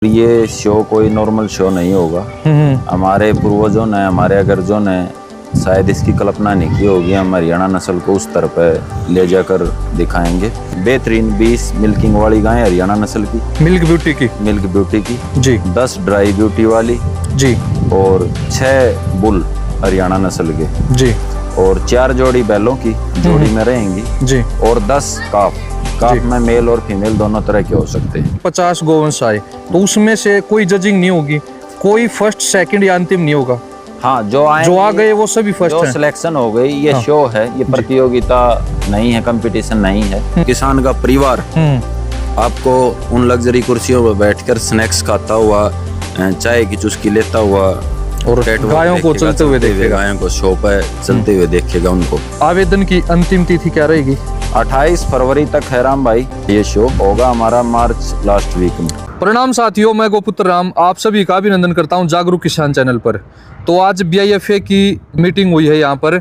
ये शो कोई normal show नहीं होगा। हमारे पूर्वजों ने, हमारे अग्रजों ने शायद इसकी कल्पना नहीं की होगी। हम हरियाणा नस्ल को उस तरह पे ले जाकर दिखाएंगे। बेहतरीन 20 मिल्किंग वाली गाय हरियाणा नस्ल की, मिल्क ब्यूटी की जी, 10 ड्राई ब्यूटी वाली जी, और 6 बुल हरियाणा नस्ल के जी, और 4 जोड़ी बैलों की जोड़ी में रहेंगी जी, और 10 काफ में मेल और फीमेल दोनों तरह के हो सकते हैं। 50 गोवंश आए तो उसमें से कोई जजिंग नहीं होगी, कोई फर्स्ट सेकंड या अंतिम नहीं होगा। हाँ, जो आ गए वो सभी फर्स्ट जो हैं। सिलेक्शन हो गई। ये हाँ। शो है, ये प्रतियोगिता नहीं है, कंपटीशन नहीं है। किसान का परिवार आपको उन लग्जरी कुर्सियों पर बैठकर स्नैक्स खाता हुआ, चाय की चुस्की लेता हुआ और गायों को चलते हुए देखेगा, गायों को शो पे चलते हुए देखेगा उनको। आवेदन की अंतिम तिथि क्या रहेगी? 28 फरवरी तक है राम भाई। ये शो होगा हमारा मार्च लास्ट वीक में। प्रणाम साथियों, मैं गोपुत्र राम आप सभी का अभिनंदन करता हूं जागरूक किसान चैनल पर। तो आज BIFA की मीटिंग हुई है, यहाँ पर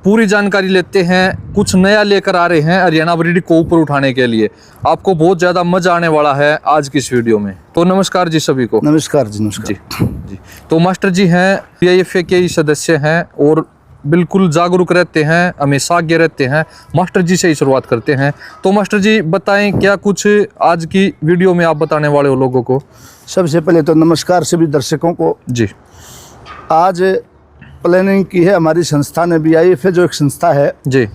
पूरी जानकारी लेते हैं। कुछ नया लेकर आ रहे हैं हरियाणा ब्रीड को ऊपर उठाने के लिए। आपको बहुत ज़्यादा मजा आने वाला है आज की इस वीडियो में। तो नमस्कार जी सभी को। नमस्कार जी। नमस्कार जी। तो मास्टर जी हैं, BIFA के ही सदस्य हैं और बिल्कुल जागरूक रहते हैं, हमेशा आगे रहते हैं। मास्टर जी से ही शुरुआत करते हैं। तो मास्टर जी बताएं, क्या कुछ आज की वीडियो में आप बताने वाले हो लोगों को? सबसे पहले तो नमस्कार सभी दर्शकों को। जी, आज प्लानिंग की है हमारी संस्था ने, BIFA जो एक संस्था है, जी,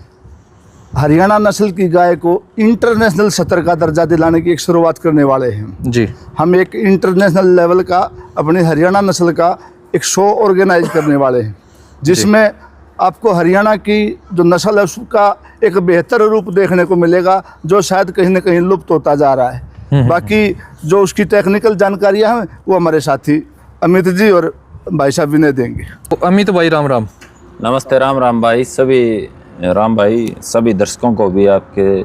हरियाणा नस्ल की गाय को इंटरनेशनल सतर का दर्जा दिलाने की एक शुरुआत करने वाले हैं। जी, हम एक इंटरनेशनल लेवल का अपनी हरियाणा नस्ल का एक शो ऑर्गेनाइज करने वाले हैं, जिसमें आपको हरियाणा की जो नस्ल है उसका एक बेहतर रूप देखने को मिलेगा, जो शायद कहीं ना कहीं लुप्त होता जा रहा है। बाकी जो उसकी टेक्निकल जानकारियां हैं वो हमारे साथी अमित जी और भाई साहब विनय देंगे। तो अमित भाई राम राम। नमस्ते राम भाई। सभी दर्शकों को भी, आपके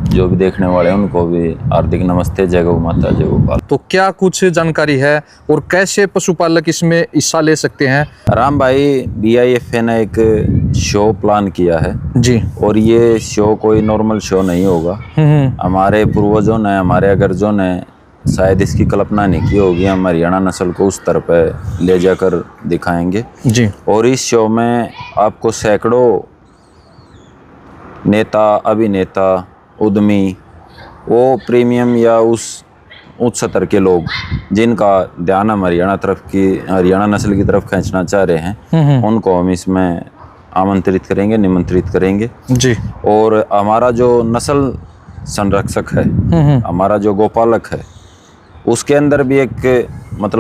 जो भी देखने वाले हैं उनको भी हार्दिक नमस्ते। जय गौ माता, जय गोपाल। तो क्या कुछ जानकारी है और कैसे पशुपालक इसमें हिस्सा ले सकते हैं? राम भाई, BIFA ने एक शो प्लान किया है जी, और ये शो कोई नॉर्मल शो नहीं होगा। हमारे पूर्वजों ने, हमारे अग्रजों ने शायद इसकी कल्पना नहीं की होगी। हम हरियाणा नस्ल को उस तरह पे ले जाकर दिखाएंगे जी, और इस शो में आपको सैकड़ों नेता, अभिनेता, उद्यमी, वो प्रीमियम या उस उच्च स्तर के लोग जिनका ध्यान हम हरियाणा नस्ल की तरफ खींचना चाह रहे हैं, उनको हम इसमें आमंत्रित करेंगे, निमंत्रित करेंगे। जी, और हमारा जो नस्ल संरक्षक है, हमारा जो गोपालक है, उसके अंदर भी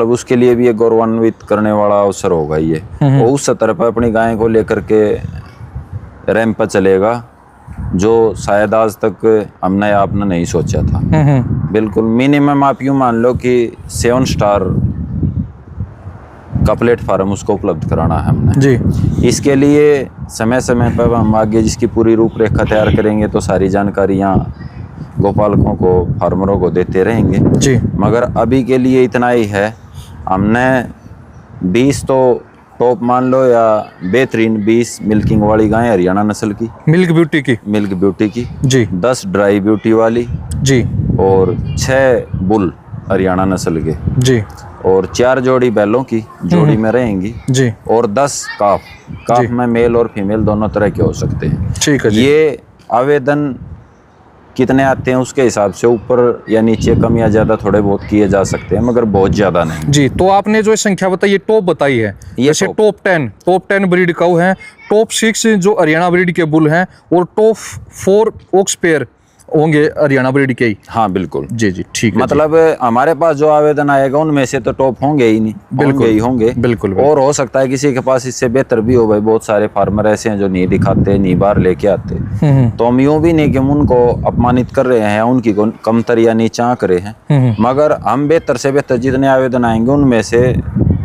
उसके लिए भी एक गौरवान्वित करने वाला अवसर होगा ये। वो उस स्तर पर अपनी गाय को लेकर के रैंप पर चलेगा, जो शायद आज तक हमने आपने नहीं सोचा था। बिल्कुल मिनिमम आप यूँ मान लो कि 7 स्टार का प्लेटफार्म उसको उपलब्ध कराना है हमने जी। इसके लिए समय समय पर हम आगे जिसकी पूरी रूपरेखा तैयार करेंगे तो सारी जानकारियाँ गोपालकों को, फार्मरों को देते रहेंगे जी। मगर अभी के लिए इतना ही है। हमने 20 तो टॉप मान लो या बेहतरीन 20 मिल्किंग वाली गाय हरियाणा नस्ल की, मिल्क ब्यूटी की जी, 10 ड्राई ब्यूटी वाली जी, और 6 बुल हरियाणा नस्ल के जी, और 4 जोड़ी बैलों की जोड़ी में रहेंगी जी, और 10 काफ में मेल और फीमेल दोनों तरह के हो सकते हैं। ठीक है जी। ये आवेदन कितने आते हैं उसके हिसाब से ऊपर या नीचे, कम या ज्यादा थोड़े बहुत किए जा सकते हैं, मगर बहुत ज्यादा नहीं जी। तो आपने जो संख्या बताई, ये टॉप बताई है, जैसे टॉप 10 ब्रीड काऊ हैं, टॉप 6 जो हरियाणा ब्रीड के बुल हैं और टॉप 4 ऑक्स पेयर होंगे हरियाणा ब्रीड के ही। हाँ बिल्कुल जी, जी, ठीक है। मतलब हमारे पास जो आवेदन आएगा उनमें से तो टॉप होंगे ही नहीं, होंगे बिल्कुल। और हो सकता है किसी के पास इससे बेहतर भी हो भाई। बहुत सारे फार्मर ऐसे हैं जो नहीं दिखाते, नहीं बाहर लेके आते। तो हम यूं भी नहीं कि हम उनको अपमानित कर रहे हैं, उनकी कमतर या नीचा आंक रहे हैं, मगर हम बेहतर से बेहतर जितने आवेदन आएंगे उनमें से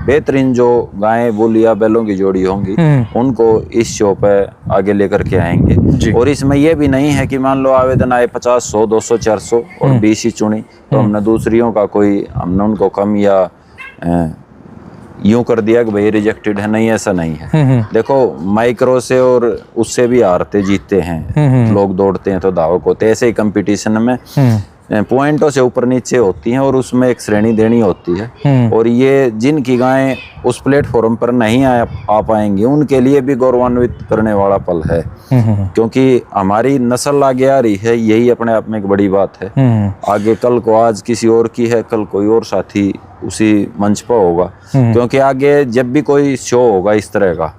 बेहतरीन जो गायें, बुल या बैलों की जोड़ी होंगी उनको इस शो पे आगे लेकर के आएंगे। और इसमें यह भी नहीं है कि मान लो आवेदन आए 50, 100, 200, 400 और 20 ही चुनी तो हमने दूसरियों का हमने उनको कम या यूं कर दिया कि भाई रिजेक्टेड है। नहीं, ऐसा नहीं है। देखो, माइक्रो से और उससे भी हारते जीतते हैं लोग, दौड़ते हैं तो धावक होते हैं। ऐसे ही कंपटीशन में पॉइंटों से ऊपर नीचे होती हैं और उसमें एक श्रेणी देनी होती है। और ये जिनकी गायें उस प्लेटफॉर्म पर नहीं आ पाएंगी उनके लिए भी गौरवान्वित करने वाला पल है, क्योंकि हमारी नस्ल आगे आ रही है, यही अपने आप में एक बड़ी बात है। आगे कल को आज किसी और की है, कल कोई और साथी उसी मंच पर होगा, क्योंकि आगे जब भी कोई शो होगा इस तरह का,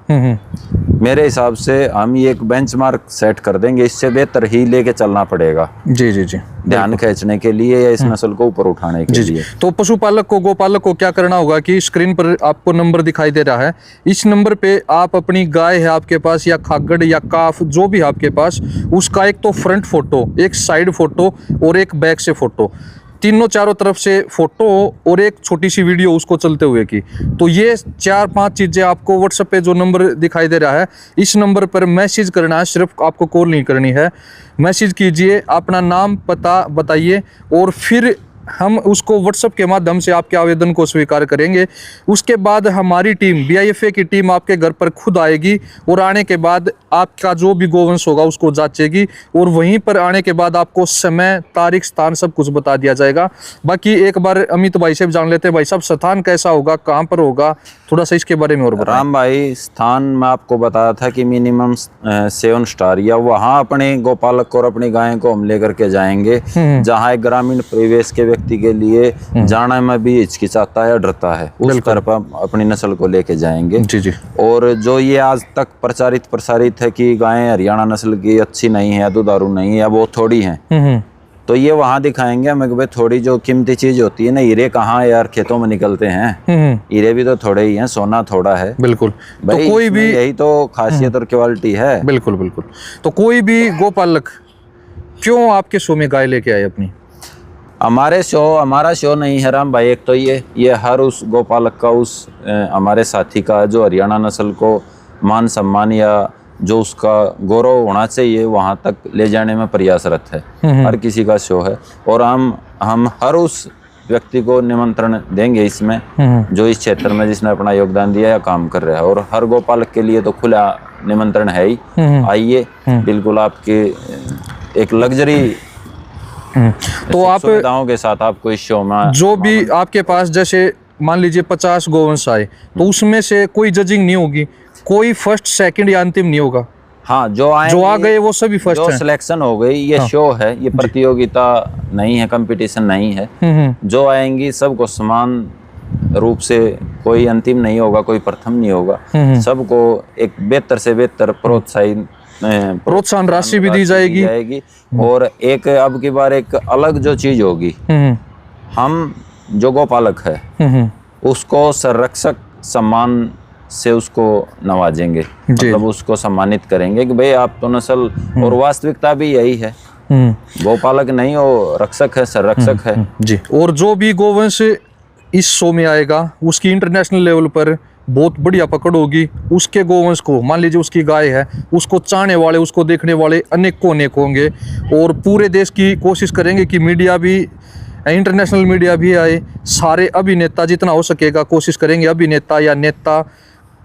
मेरे हिसाब से हम ये एक बेंचमार्क सेट कर देंगे, इससे बेहतर ही लेके चलना पड़ेगा। जी जी जी, ध्यान खींचने के लिए या इस नस्ल को ऊपर उठाने के लिए। तो पशुपालक को, गोपालक को क्या करना होगा कि स्क्रीन पर आपको नंबर दिखाई दे रहा है, इस नंबर पे आप अपनी गाय है आपके पास या खागड़ या काफ जो भी है आपके पास, उसका एक तो फ्रंट फोटो, एक साइड फोटो और एक बैक से फोटो, तीनों चारों तरफ से फोटो और एक छोटी सी वीडियो उसको चलते हुए की। तो ये 4-5 चीजें आपको व्हाट्सएप पे जो नंबर दिखाई दे रहा है इस नंबर पर मैसेज करना है, सिर्फ आपको कॉल नहीं करनी है। मैसेज कीजिए, अपना नाम पता बताइए और फिर हम उसको व्हाट्सएप के माध्यम से आपके आवेदन को स्वीकार करेंगे। उसके बाद हमारी टीम, BIFA की टीम आपके घर पर खुद आएगी और आने के बाद आपका जो भी गोवंश होगा उसको जांचेगी और वहीं पर आने के बाद आपको समय, तारीख, स्थान सब कुछ बता दिया जाएगा। बाकी एक बार अमित भाई से भी जान लेते हैं, भाई साहब स्थान कैसा होगा, कहाँ पर होगा, थोड़ा सा इसके बारे में और बताएं। राम भाई, स्थान मैं आपको बताया था कि मिनिमम 7 स्टार, या वहाँ अपने गोपालक को और अपनी गाय को हम लेकर के जाएंगे जहाँ एक ग्रामीण परिवेश के व्यक्ति के लिए जाना में भी हिचकिचाता है, डरता है, उस तरफ अपनी नस्ल को लेके जाएंगे। जी जी। और जो ये आज तक प्रसारित है कि गायें हरियाणा नस्ल की अच्छी नहीं है, दुधारू नहीं है, वो थोड़ी हैं, तो ये वहाँ दिखाएंगे हमें कि भाई थोड़ी जो कीमती चीज होती है ना, हीरे कहाँ यार खेतों में निकलते हैं, हीरे भी तो थोड़े ही हैं, सोना थोड़ा है। बिल्कुल। भाई तो कोई भी, यही तो खासियत और क्वालिटी है। बिल्कुल बिल्कुल। तो कोई भी गोपालक क्यों आपके शो में गाय लेके आए अपनी? हमारा शो नहीं है राम भाई, एक तो ये हर उस गोपालक का, उस हमारे साथी का जो हरियाणा नस्ल को मान सम्मान या जो उसका गौरव होना चाहिए वहाँ तक ले जाने में प्रयासरत है। हर किसी का शो है और हम हर उस व्यक्ति को निमंत्रण देंगे इसमें जो इस क्षेत्र में जिसने अपना योगदान दिया या काम कर रहा है, और हर गोपालक के लिए तो खुला निमंत्रण है ही। आइए, बिल्कुल आपके एक लग्जरी तो आप सुविधाओं के साथ आपको इस शो में जो भी आपके पास, जैसे मान लीजिए 50 गोवंश आए, तो उसमें से कोई जजिंग नहीं होगी, कोई फर्स्ट सेकंड या अंतिम नहीं होगा। हाँ, जो आ गए वो सभी फर्स्ट जो हैं। सिलेक्शन हो गई, ये शो है, ये प्रतियोगिता नहीं है, कंपटीशन नहीं है। जो आएंगी सबको समान रूप से, कोई अंतिम नहीं होगा, कोई प्रथम नहीं होगा, सबको एक बेहतर से बेहतर प्रोत्साहन राशि भी दी जाएगी। और एक अब की बार एक अलग जो चीज होगी, हम जो गोपालक है उसको संरक्षक सम्मान से उसको नवाजेंगे, मतलब उसको सम्मानित करेंगे कि भाई आप तो नस्ल, और वास्तविकता भी यही है, गोपालक नहीं, वो रक्षक है, संरक्षक है जी। और जो भी गोवंश इस शो में आएगा उसकी इंटरनेशनल लेवल पर बहुत बढ़िया पकड़ होगी। उसके गोवंश को, मान लीजिए उसकी गाय है, उसको चाहने वाले, उसको देखने वाले अनेकों होंगे और पूरे देश की कोशिश करेंगे कि मीडिया भी, इंटरनेशनल मीडिया भी आए, सारे अभिनेता जितना हो सकेगा कोशिश करेंगे, अभिनेता या नेता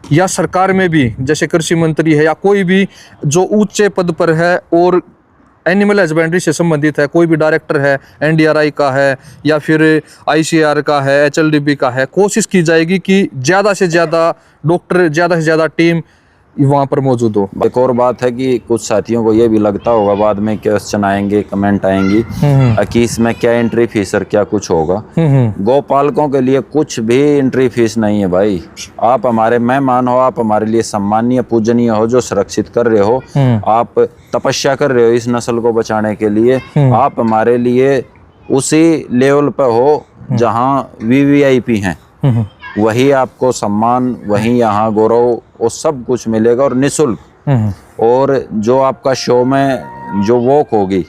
या सरकार में भी, जैसे कृषि मंत्री है या कोई भी जो ऊंचे पद पर है और एनिमल हस्बेंड्री से संबंधित है, कोई भी डायरेक्टर है, NDRI का है या फिर ICAR का है, HLDB का है, कोशिश की जाएगी कि ज़्यादा से ज़्यादा डॉक्टर, ज़्यादा से ज़्यादा टीम वहाँ पर मौजूद हो। एक और बात है कि कुछ साथियों को ये भी लगता होगा, बाद में क्वेश्चन आएंगे, कमेंट आएंगी कि इसमें क्या एंट्री फीस और क्या कुछ होगा। गोपालकों के लिए कुछ भी एंट्री फीस नहीं है भाई। आप हमारे मेहमान हो, आप हमारे लिए सम्मानीय, पूजनीय हो, जो सुरक्षित कर रहे हो, आप तपस्या कर रहे हो इस नस्ल को बचाने के लिए, आप हमारे लिए उसी लेवल पर हो जहाँ VVIP हैं, वही आपको सम्मान, वही यहाँ गौरव और सब कुछ मिलेगा और निःशुल्क। और जो आपका शो में जो वॉक होगी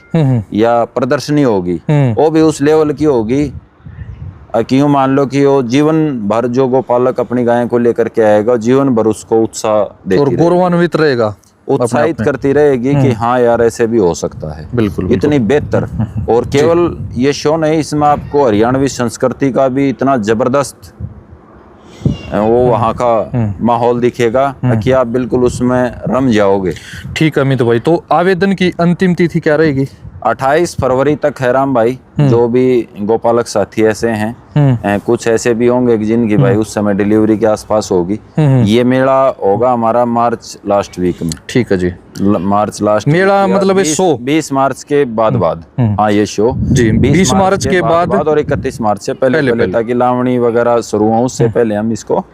या प्रदर्शनी होगी वो भी उस लेवल की होगी कि यूँ मान लो कि वो जीवन भर जो गोपालक अपनी गाय को लेकर के आएगा, जीवन भर उसको उत्साह देती और गौरवान्वित रहेगा, उत्साहित करती रहेगी कि हाँ यार ऐसे भी हो सकता है। बिल्कुल, इतनी बेहतर। और केवल ये शो नहीं, इसमें आपको हरियाणवी संस्कृति का भी इतना जबरदस्त वो वहाँ का माहौल दिखेगा कि आप बिल्कुल उसमें रम जाओगे। ठीक है अमित भाई, तो आवेदन की अंतिम तिथि क्या रहेगी? 28 फरवरी तक है राम भाई। जो भी गोपालक साथी ऐसे हैं, कुछ ऐसे भी होंगे कि जिनकी भाई उस समय डिलीवरी के आसपास होगी। ये मेला होगा हमारा मार्च लास्ट वीक में। ठीक है जी। मार्च लास्ट मेला मतलब शो 20 मार्च के बाद हाँ ये शो जी 20 मार्च के बाद और 31 मार्च से पहले ताकि लावणी वगैरह शुरू हो उससे पहले हम इसको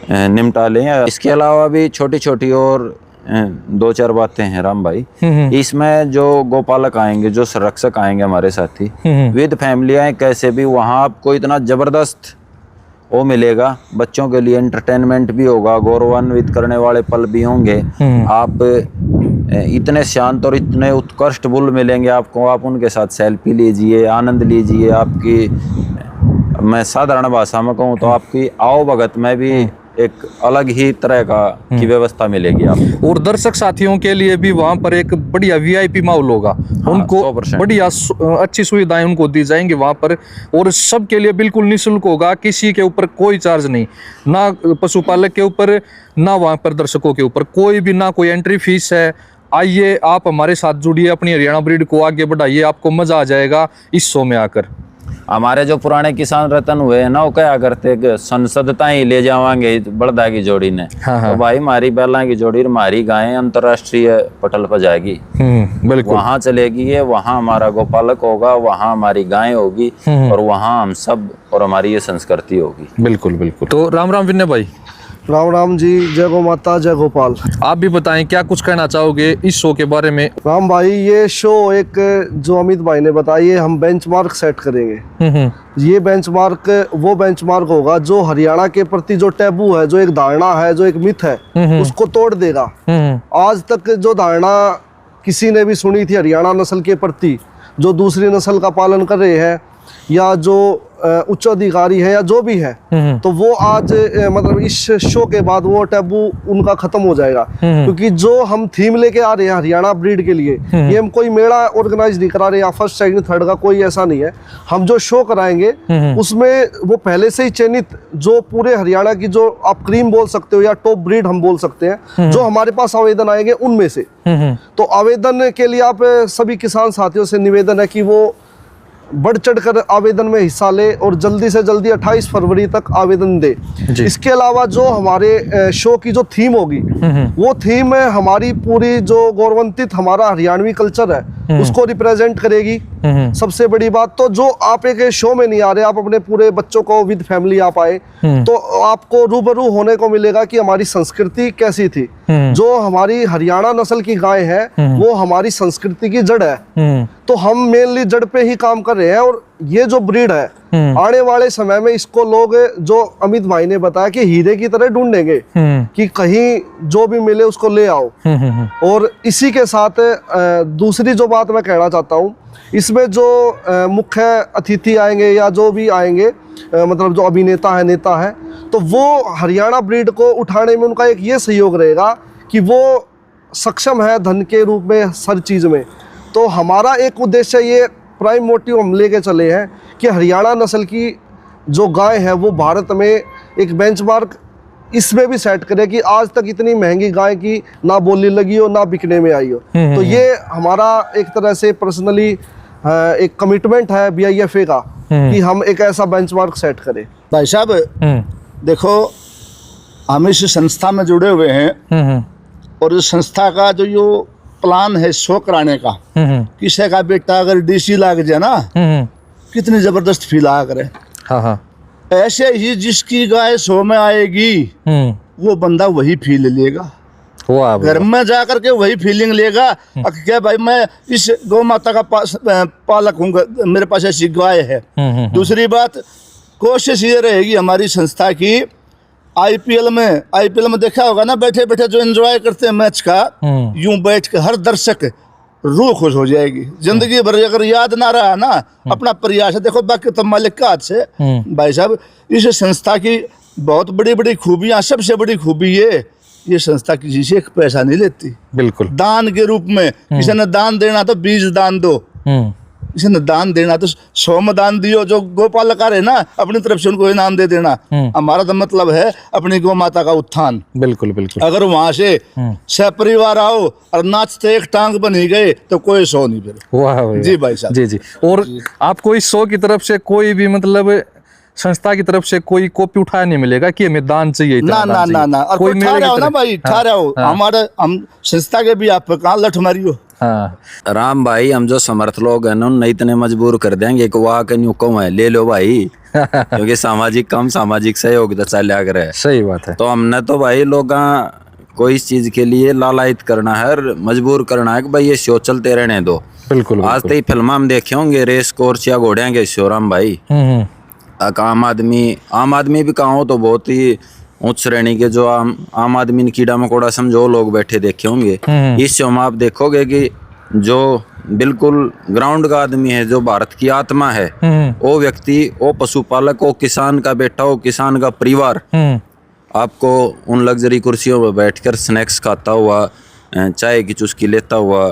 निपटा लें। इसके अलावा भी छोटी छोटी और 2-4 बातें हैं राम भाई। इसमें जो गोपालक आएंगे, जो संरक्षक आएंगे हमारे साथी विद फैमिली आए, कैसे भी वहाँ आपको इतना जबरदस्त वो मिलेगा। बच्चों के लिए एंटरटेनमेंट भी होगा, गौरवान्वित करने वाले पल भी होंगे। आप इतने शांत और इतने उत्कृष्ट बुल मिलेंगे आपको। आप उनके साथ सेल्फी लीजिए, आनंद लीजिए। आपकी मैं साधारण भाषा में कहूँ तो आपकी आओ भगत में भी एक अलग ही तरह की व्यवस्था मिलेगी आपको। और दर्शक साथियों के लिए भी वहाँ पर एक बढ़िया वीआईपी माहौल होगा। उनको 100% बढ़िया अच्छी सुविधाएं उनको दी जाएंगी वहाँ पर, और सबके लिए बिल्कुल निःशुल्क होगा। किसी के ऊपर कोई चार्ज नहीं, ना पशुपालक के ऊपर ना वहाँ पर दर्शकों के ऊपर कोई भी, ना कोई एंट्री फीस है। आइए आप हमारे साथ जुड़िए, अपनी हरियाणा ब्रीड को आगे बढ़ाइए, आपको मजा आ जाएगा इस शो में आकर। हमारे जो पुराने किसान रतन हुए हैं ना, वो क्या करते कि संसदता ही ले जावांगे बड़दा की जोड़ी ने। तो भाई हमारी बैला की जोड़ी, हमारी गायें अंतर्राष्ट्रीय पटल पर जाएगी, बिल्कुल वहाँ चलेगी ये, वहाँ हमारा गोपालक होगा, वहाँ हमारी गाय होगी और वहाँ हम सब और हमारी ये संस्कृति होगी। बिल्कुल बिल्कुल। तो राम राम विनय भाई। राम राम जी, जय गौ माता, जय गोपाल। आप भी बताएं क्या कुछ कहना चाहोगे इस शो के बारे में। राम भाई, ये शो एक जो अमित भाई ने बताया, हम बेंचमार्क सेट करेंगे। ये बेंचमार्क वो बेंचमार्क होगा जो हरियाणा के प्रति जो टैबू है, जो एक धारणा है, जो एक मिथ है, उसको तोड़ देगा। आज तक जो धारणा किसी ने भी सुनी थी हरियाणा नस्ल के प्रति, जो दूसरी नस्ल का पालन कर रहे हैं या जो उच्च अधिकारी है या जो भी है, तो वो आज मतलब इस शो के बाद वो टैबू उनका खत्म हो जाएगा। क्योंकि जो हम थीम लेके आ रहे हैं हरियाणा ब्रीड के लिए, ये हम कोई मेला ऑर्गेनाइज नहीं करा रहे या फर्स्ट सेकंड थर्ड का, कोई ऐसा नहीं है। हम जो शो कराएंगे उसमें वो पहले से ही चयनित जो पूरे हरियाणा की, जो आप क्रीम बोल सकते हो या टॉप ब्रीड हम बोल सकते हैं, जो हमारे पास आवेदन आएंगे उनमें से। तो आवेदन के लिए आप सभी किसान साथियों से निवेदन है कि वो बढ़ चढ़कर आवेदन में हिस्सा ले और जल्दी से जल्दी 28 फरवरी तक आवेदन दे। इसके अलावा जो हमारे शो की जो थीम होगी, वो थीम हमारी पूरी जो गौरवान्वित हमारा हरियाणवी कल्चर है उसको रिप्रेजेंट करेगी। सबसे बड़ी बात तो जो आप एक शो में नहीं आ रहे, आप अपने पूरे बच्चों को विद फैमिली आप आए, तो आपको रूबरू होने को मिलेगा कि हमारी संस्कृति कैसी थी। जो हमारी हरियाणा नस्ल की गाय है वो हमारी संस्कृति की जड़ है। तो हम मेनली जड़ पे ही काम कर रहे हैं, और ये जो ब्रीड है आने वाले समय में इसको लोग, जो अमित भाई ने बताया कि हीरे की तरह ढूंढेंगे कि कहीं जो भी मिले उसको ले आओ। और इसी के साथ दूसरी जो बात मैं कहना चाहता हूँ, इसमें जो मुख्य अतिथि आएंगे या जो भी आएंगे, मतलब जो अभिनेता है, नेता है, तो वो हरियाणा ब्रीड को उठाने में उनका एक ये सहयोग रहेगा कि वो सक्षम है धन के रूप में हर चीज़ में। तो हमारा एक उद्देश्य, ये प्राइम मोटिव हम लेके चले हैं कि हरियाणा नस्ल की जो गाय है वो भारत में एक बेंचमार्क इसमें भी सेट करे कि आज तक इतनी महंगी गाय की ना बोली लगी हो, ना बिकने में आई हो। तो ये हमारा एक तरह से पर्सनली एक कमिटमेंट है BIFA का कि हम एक ऐसा बेंचमार्क सेट करें। भाई साहब देखो, हम इस संस्था में जुड़े हुए हैं और इस संस्था का जो प्लान है शो कराने का, किसी का बेटा अगर DC लाग जाए ना, कितनी जबरदस्त फील आ करे। ऐसे ही जिसकी गाय शो में आएगी वो बंदा वही फील लेगा, घर में जाकर के वही फीलिंग लेगा। क्या भाई मैं इस गौ माता का पालक हूँ, मेरे पास ऐसी गाय है। दूसरी बात, कोशिश ये रहेगी हमारी संस्था की, IPL में देखा होगा ना, बैठे बैठे जो एंजॉय करते हैं मैच का, यूं बैठ के हर दर्शक रूह खुश हो जाएगी। जिंदगी भर अगर याद ना रहा ना अपना प्रयास है, देखो बाकी तो मालिक का हाथ से। भाई साहब, इस संस्था की बहुत बड़ी बड़ी खूबियां, सबसे बड़ी खूबी ये संस्था किसी से एक पैसा नहीं लेती। बिल्कुल। दान के रूप में किसी ने दान देना तो बीज दान दो, इसने दान देना तो 100 में दान दियो, जो गोपालक है ना अपनी तरफ से उनको इनाम दे देना। हमारा तो मतलब है अपनी गौ माता का उत्थान। बिल्कुल बिल्कुल। अगर वहां से सपरिवार आओ और नाचते एक टांग बनी गए तो कोई 100 नहीं फिर। वाह भाई, जी भाई साहब। जी जी। और आपको इस शो की तरफ से कोई भी मतलब संस्था की तरफ से कोई कॉपी उठाया नहीं मिलेगा कि हमें दान चाहिए, इतना ना ना दान ना चाहिए? ना, और कोई ठा रहा हो ना भाई, ठा रहा हो हमारे हम संस्था के भी आप कहाँ लठ मारियो। हाँ राम भाई, हम जो समर्थ लोग हैं ना नहीं इतने मजबूर कर देंगे कि वाह के न्यूकम है ले लो भाई क्योंकि सामाजिक काम सामाजिक सहयोग तो चल करे। सही बात है। तो हमने तो भाई लोग कोई इस चीज के लिए लालायित करना है और मजबूर करना है कि भाई ये शो चलते रहने दो। बिल्कुल आज तो फिल्म हम देखे होंगे रेस कोर्स या घोड़िया के शो राम भाई। आम आदमी भी कहा हो तो बहुत ही उच्च श्रेणी के जो आम आदमी ने कीड़ा मकोड़ा समझो लोग बैठे देखे होंगे। इस शो में आप देखोगे कि जो बिल्कुल ग्राउंड का आदमी है, जो भारत की आत्मा है, वो व्यक्ति, वो पशुपालक, वो किसान का बेटा, वो किसान का परिवार आपको उन लग्जरी कुर्सियों पर बैठकर स्नैक्स खाता हुआ, चाय की चुस्की लेता हुआ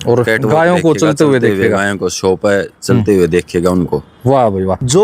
और गायों को चलते हुए देखेगा, गायों को शो पे चलते हुए देखेगा उनको। वाह भाई वाह। जो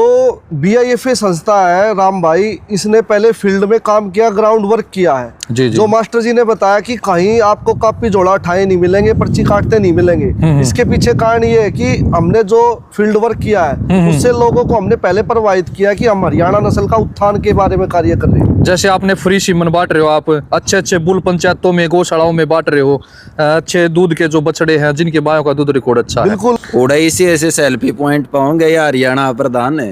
BIFA संस्था है राम भाई, इसने पहले फील्ड में काम किया, ग्राउंड वर्क किया है। जी जी। जो मास्टर जी ने बताया कि कहीं आपको कापी जोड़ा उठाए नहीं मिलेंगे, पर्ची काटते नहीं मिलेंगे। इसके पीछे कारण ये है कि हमने जो फील्ड वर्क किया है उससे लोगों को हमने पहले प्रभावित किया कि हम हरियाणा नस्ल का उत्थान के बारे में कार्य कर रहे हैं। जैसे आपने फ्री सीमन बांट रहे हो, आप अच्छे अच्छे बुल पंचायतों में, गौशालाओं में बांट रहे हो, अच्छे दूध के जो बछड़े हैं जिनके बायों का दूध रिकॉर्ड अच्छा है। बिल्कुल। उड़ाई से ऐसे सेल्फी पॉइंट पाओगे या हरियाणा प्रधान है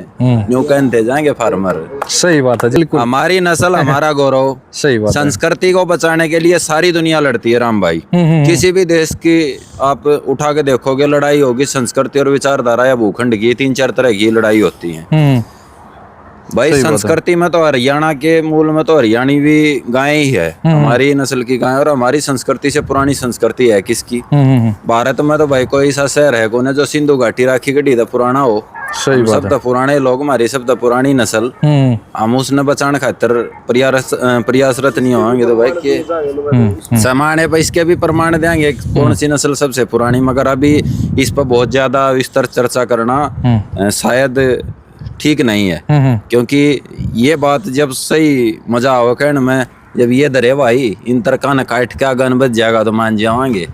यूं कहते जाएंगे फार्मर। सही बात है, बिल्कुल। हमारी नस्ल हमारा गौरव। सही बात है। संस्कृति को बचाने के लिए सारी दुनिया लड़ती है राम भाई। किसी भी देश की आप उठा के देखोगे लड़ाई होगी संस्कृति और विचारधारा या भूखंड की, 3-4 तरह की लड़ाई होती है भाई। संस्कृति में तो हरियाणा के मूल में तो हरियाणी भी गाय ही है, हमारी नस्ल की गाय। और हमारी संस्कृति से पुरानी संस्कृति है किसकी? भारत में तो भाई कोई ऐसा शहर है कोने जो सिंधु घाटी राखी गढ़ी तो पुराना हो। सही बात सब तो पुराने लोग, हमारी सब तो पुरानी नस्ल, हम उसने बचाने खातिर प्रयासरत नहीं होंगे तो भाई के समाने पर इसके भी प्रमाण देंगे कौन सी नस्ल सबसे पुरानी। मगर अभी इस पर बहुत ज्यादा विस्तार चर्चा करना शायद ठीक नहीं है, क्योंकि ये बात जब सही मजा आओ कहने में, जब ये दरे भाई इन तरका न काट के गन बच जाएगा तो मान जाओगे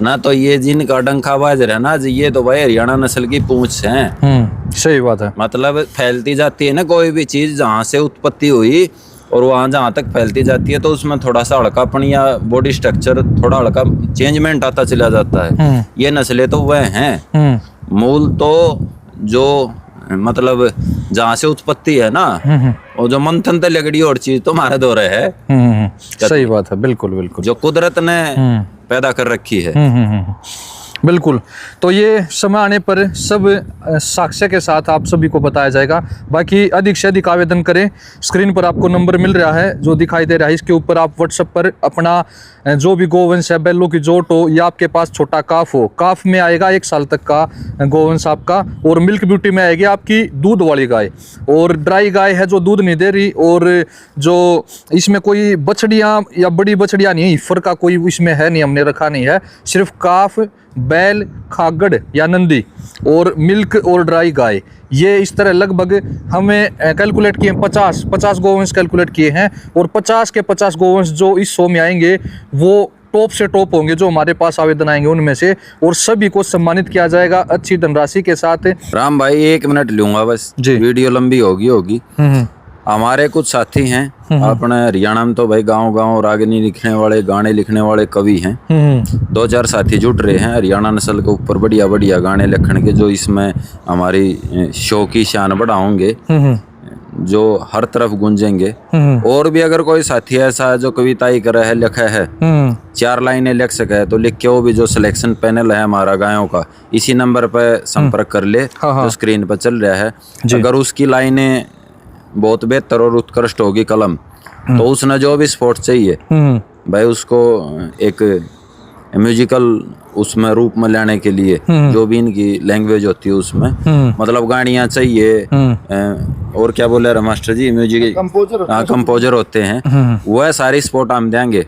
ना। तो ये जिनका डंखाबाज है ना, ये तो भाई हरियाणा नस्ल की पूंछ है। सही बात है। मतलब फैलती जाती है ना कोई भी चीज, जहाँ से उत्पत्ति हुई और वहाँ जहाँ तक फैलती जाती है तो उसमें थोड़ा सा हल्कापन या बॉडी स्ट्रक्चर थोड़ा हल्का चेंजमेंट आता चला जाता है। ये नस्लें तो वह हैं, मूल तो जो मतलब जहाँ से उत्पत्ति है ना, और जो मंथन ते लगड़ी और चीज तो हमारे दौरे है। सही बात है, बिल्कुल बिल्कुल। जो कुदरत ने पैदा कर रखी है। बिल्कुल। तो ये समय आने पर सब साक्ष्य के साथ आप सभी को बताया जाएगा। बाकी अधिक से अधिक आवेदन करें। स्क्रीन पर आपको नंबर मिल रहा है जो दिखाई दे रहा है, इसके ऊपर आप व्हाट्सएप पर अपना जो भी गोवंश है, बैलों की जोट हो या आपके पास छोटा काफ हो, काफ में आएगा 1 साल तक का गोवंश आपका, और मिल्क ब्यूटी में आएगी आपकी दूध वाली गाय, और ड्राई गाय है जो दूध नहीं दे रही, और जो इसमें कोई बछड़ियाँ या बड़ी बछड़ियाँ नहीं है, हिफर का कोई इसमें है नहीं, हमने रखा नहीं है, सिर्फ काफ, बैल, खागड़ या नंदी और मिल्क और ड्राई गाय। ये इस तरह लगभग हमें कैलकुलेट किए 50 गोवंश कैलकुलेट किए हैं, और 50 के 50 गोवंश जो इस शो में आएंगे वो टॉप से टॉप होंगे जो हमारे पास आवेदन आएंगे उनमें से, और सभी को सम्मानित किया जाएगा अच्छी धनराशि के साथ। राम भाई 1 मिनट लूंगा बस जी। वीडियो लंबी होगी। हमारे कुछ साथी हैं अपने हरियाणा में तो भाई गांव रागनी लिखने वाले, गाने लिखने वाले कवि हैं। 2-4 साथी जुट रहे हैं हरियाणा नस्ल के ऊपर बढ़िया बढ़िया गाने लिखने के, जो इसमें हमारी शो की शान बढ़ाओगे, जो हर तरफ गूंजेंगे। और भी अगर कोई साथी ऐसा है जो कविताई कर है, लिखा है, 4 लाइनें लिख सके तो लिख के वो भी जो सिलेक्शन पैनल है हमारा गायों का, इसी नंबर पर संपर्क कर ले जो स्क्रीन पर चल रहा है। अगर उसकी लाइनें बहुत बेहतर और उत्कृष्ट होगी कलम, तो उसने जो भी स्पोर्ट चाहिए भाई उसको एक म्यूजिकल उसमें रूप में लाने के लिए जो भी इनकी लैंग्वेज होती है उसमें, मतलब गाड़ियाँ चाहिए, और क्या बोले रहे मास्टर जी, म्यूजिक कंपोजर होते हैं, वह सारी स्पोर्ट हम देंगे।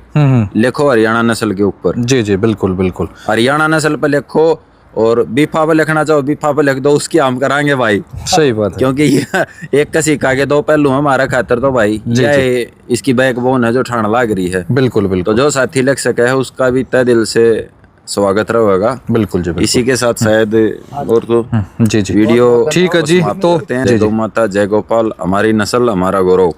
लिखो हरियाणा नस्ल के ऊपर। जी जी बिल्कुल बिल्कुल। हरियाणा नस्ल पे लिखो और बीफा पे लिखना चाहो बीफा पे लिख दो, उसकी हम कराएंगे भाई, सही बात है। क्योंकि ये एक का सिक्का के दो पहलू हैं हमारा खातर तो भाई, ये इसकी बैकबोन है जो ठाण लाग रही है। बिल्कुल तो बिल्कुल जो साथी लिख सके है उसका भी तय दिल से स्वागत रहेगा। बिल्कुल जी बिल्कुल। इसी के साथ शायद और तो जी जी वीडियो ठीक है जी। समाप्त तो करते हैं। जय गौ माता, जय गोपाल, हमारी नस्ल हमारा गौरव।